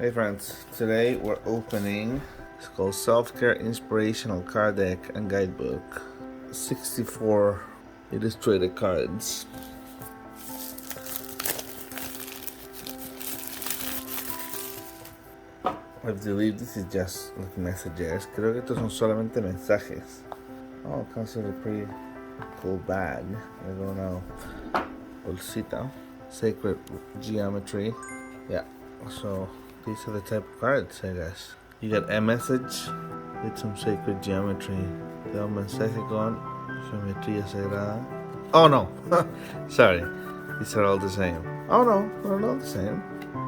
Hey friends, today we're opening, it's called Self-Care Inspirational Card Deck and Guidebook. 64 illustrated cards. I believe this is just like messages. Creo que estos son solamente mensajes. Oh, it comes with a pretty cool bag. I don't know. Bolsita. Sacred geometry. Yeah, so these are the type of cards, I guess. You get a message with some sacred geometry. Te da un mensaje con geometría sagrada. Oh no! Sorry. These are all the same. Oh no, they're not the same.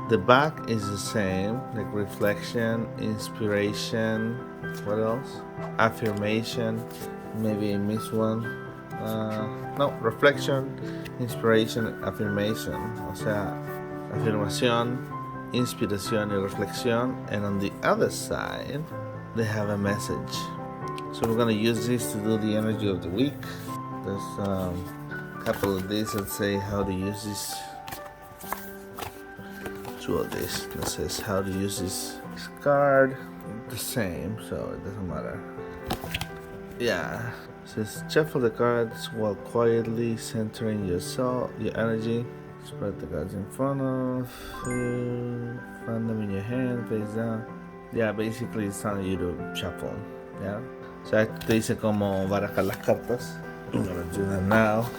The back is the same, like reflection, inspiration, what else? Affirmation, maybe I missed one. No, reflection, inspiration, affirmation. O sea, afirmación, inspiración y reflexión. And on the other side, they have a message. So we're going to use this to do the energy of the week. There's a couple of these that say how to use this. Two of these that says how to use this card. The same, so it doesn't matter. Yeah. It says shuffle the cards while quietly centering yourself, your energy. Spread the cards in front of you. Find them in your hand, face down. Yeah, basically it's telling you to shuffle. Yeah. So te dice como barajar las cartas. I'm gonna do that now.